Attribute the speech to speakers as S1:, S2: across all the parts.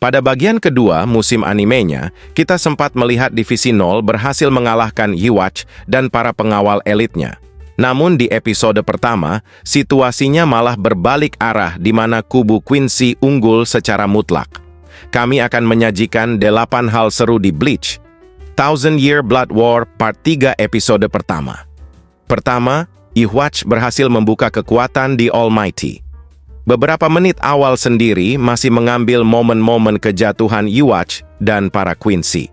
S1: Pada bagian kedua musim animenya, kita sempat melihat Divisi Nol berhasil mengalahkan Yhwach dan para pengawal elitnya. Namun di episode pertama, situasinya malah berbalik arah di mana kubu Quincy unggul secara mutlak. Kami akan menyajikan 8 hal seru di Bleach, Thousand Year Blood War Part 3 episode pertama. Pertama, Yhwach berhasil membuka kekuatan di Almighty. Beberapa menit awal sendiri masih mengambil momen-momen kejatuhan Yhwach dan para Quincy.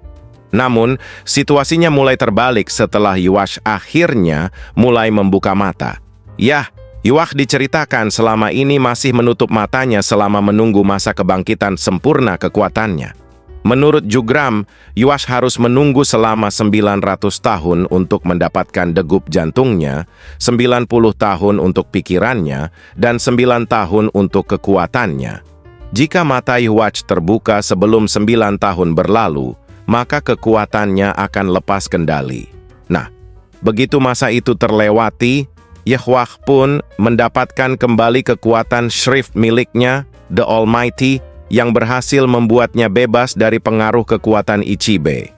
S1: Namun, situasinya mulai terbalik setelah Yhwach akhirnya mulai membuka mata. Yah, Yhwach diceritakan selama ini masih menutup matanya selama menunggu masa kebangkitan sempurna kekuatannya. Menurut Jugram, Yhwach harus menunggu selama 900 tahun untuk mendapatkan degup jantungnya, 90 tahun untuk pikirannya, dan 9 tahun untuk kekuatannya. Jika mata Yhwach terbuka sebelum 9 tahun berlalu, maka kekuatannya akan lepas kendali. Nah, begitu masa itu terlewati, Yhwach pun mendapatkan kembali kekuatan Shrift miliknya, The Almighty, yang berhasil membuatnya bebas dari pengaruh kekuatan Ichibe.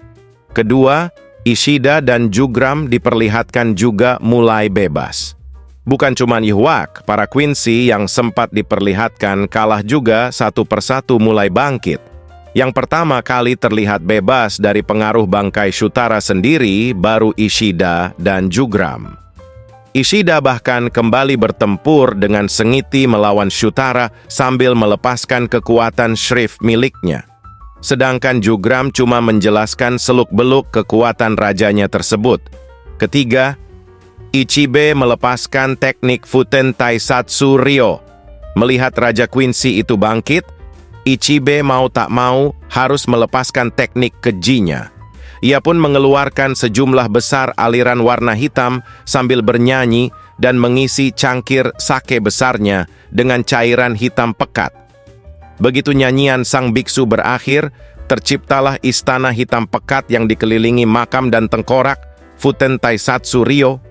S1: Kedua, Ishida dan Jugram diperlihatkan juga mulai bebas. Bukan cuma Yhwach, para Quincy yang sempat diperlihatkan kalah juga satu persatu mulai bangkit. Yang pertama kali terlihat bebas dari pengaruh bangkai Shutara sendiri baru Ishida dan Jugram. Ishida bahkan kembali bertempur dengan sengiti melawan Shutara sambil melepaskan kekuatan Shrift miliknya. Sedangkan Jugram cuma menjelaskan seluk-beluk kekuatan rajanya tersebut. Ketiga, Ichibe melepaskan teknik Futen Taisatsu Ryo. Melihat Raja Quincy itu bangkit, Ichibe mau tak mau harus melepaskan teknik kejinya. Ia pun mengeluarkan sejumlah besar aliran warna hitam sambil bernyanyi dan mengisi cangkir sake besarnya dengan cairan hitam pekat. Begitu nyanyian sang biksu berakhir, terciptalah istana hitam pekat yang dikelilingi makam dan tengkorak, Futen Taisatsu Ryo.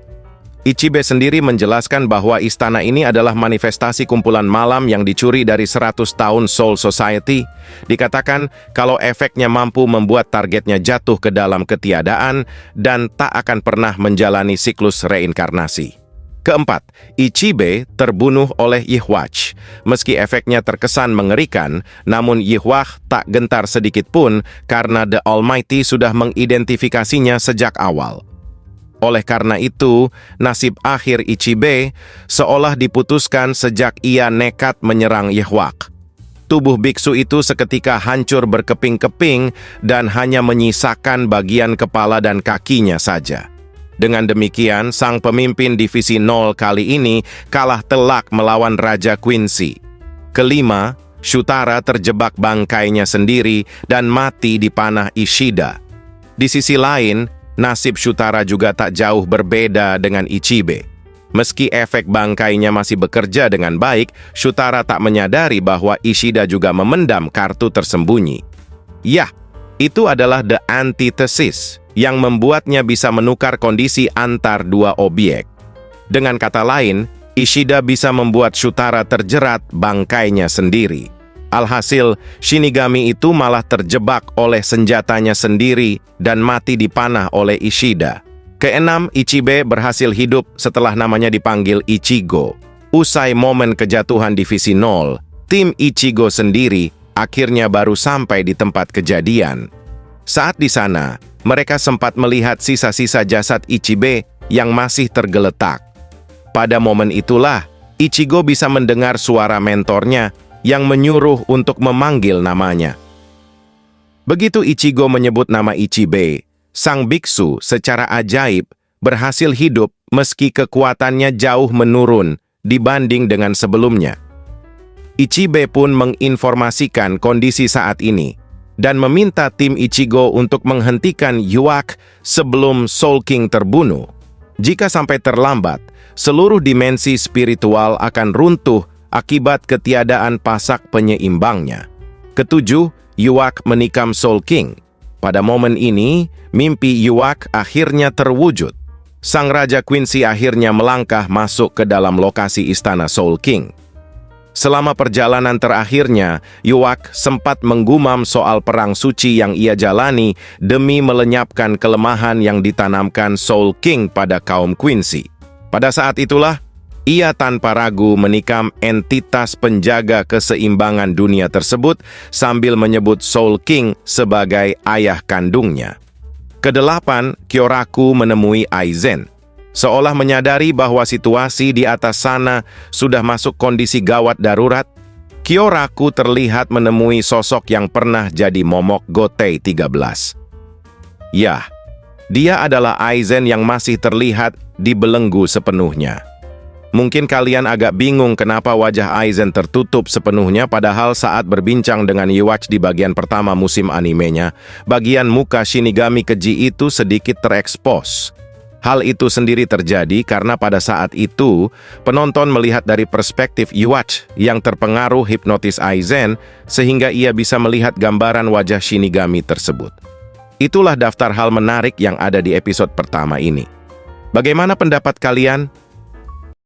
S1: Ichibe sendiri menjelaskan bahwa istana ini adalah manifestasi kumpulan malam yang dicuri dari 100 tahun Soul Society. Dikatakan kalau efeknya mampu membuat targetnya jatuh ke dalam ketiadaan dan tak akan pernah menjalani siklus reinkarnasi. Keempat, Ichibe terbunuh oleh Yhwach. Meski efeknya terkesan mengerikan, namun Yhwach tak gentar sedikit pun karena The Almighty sudah mengidentifikasinya sejak awal. Oleh karena itu, nasib akhir Ichibe seolah diputuskan sejak ia nekat menyerang Yhwach. Tubuh biksu itu seketika hancur berkeping-keping dan hanya menyisakan bagian kepala dan kakinya saja. Dengan demikian, sang pemimpin Divisi Nol kali ini kalah telak melawan Raja Quincy. Kelima, Shutara terjebak bangkainya sendiri dan mati di panah Ishida. Di sisi lain, nasib Shutara juga tak jauh berbeda dengan Ichibe. Meski efek bangkainya masih bekerja dengan baik, Shutara tak menyadari bahwa Ishida juga memendam kartu tersembunyi. Yah, itu adalah the antithesis yang membuatnya bisa menukar kondisi antar dua objek. Dengan kata lain, Ishida bisa membuat Shutara terjerat bangkainya sendiri. Alhasil, Shinigami itu malah terjebak oleh senjatanya sendiri dan mati dipanah oleh Ishida. Keenam, Ichibe berhasil hidup setelah namanya dipanggil Ichigo. Usai momen kejatuhan Divisi Nol, tim Ichigo sendiri akhirnya baru sampai di tempat kejadian. Saat di sana, mereka sempat melihat sisa-sisa jasad Ichibe yang masih tergeletak. Pada momen itulah, Ichigo bisa mendengar suara mentornya yang menyuruh untuk memanggil namanya. Begitu Ichigo menyebut nama Ichibe, sang biksu secara ajaib berhasil hidup meski kekuatannya jauh menurun dibanding dengan sebelumnya. Ichibe pun menginformasikan kondisi saat ini dan meminta tim Ichigo untuk menghentikan Yhwach sebelum Soul King terbunuh. Jika sampai terlambat, seluruh dimensi spiritual akan runtuh akibat ketiadaan pasak penyeimbangnya. Ketujuh, Yhwach menikam Soul King. Pada momen ini, mimpi Yhwach akhirnya terwujud. Sang Raja Quincy akhirnya melangkah masuk ke dalam lokasi istana Soul King. Selama perjalanan terakhirnya, Yuak sempat menggumam soal perang suci yang ia jalani demi melenyapkan kelemahan yang ditanamkan Soul King pada kaum Quincy. Pada saat itulah, ia tanpa ragu menikam entitas penjaga keseimbangan dunia tersebut sambil menyebut Soul King sebagai ayah kandungnya. Kedelapan, Kyoraku menemui Aizen. Seolah menyadari bahwa situasi di atas sana sudah masuk kondisi gawat darurat, Kyoraku terlihat menemui sosok yang pernah jadi momok Gotei 13. Yah, dia adalah Aizen yang masih terlihat dibelenggu sepenuhnya. Mungkin kalian agak bingung kenapa wajah Aizen tertutup sepenuhnya, padahal saat berbincang dengan Yuach di bagian pertama musim animenya, bagian muka Shinigami keji itu sedikit terekspos. Hal itu sendiri terjadi karena pada saat itu, penonton melihat dari perspektif Yuach yang terpengaruh hipnotis Aizen, sehingga ia bisa melihat gambaran wajah Shinigami tersebut. Itulah daftar hal menarik yang ada di episode pertama ini. Bagaimana pendapat kalian?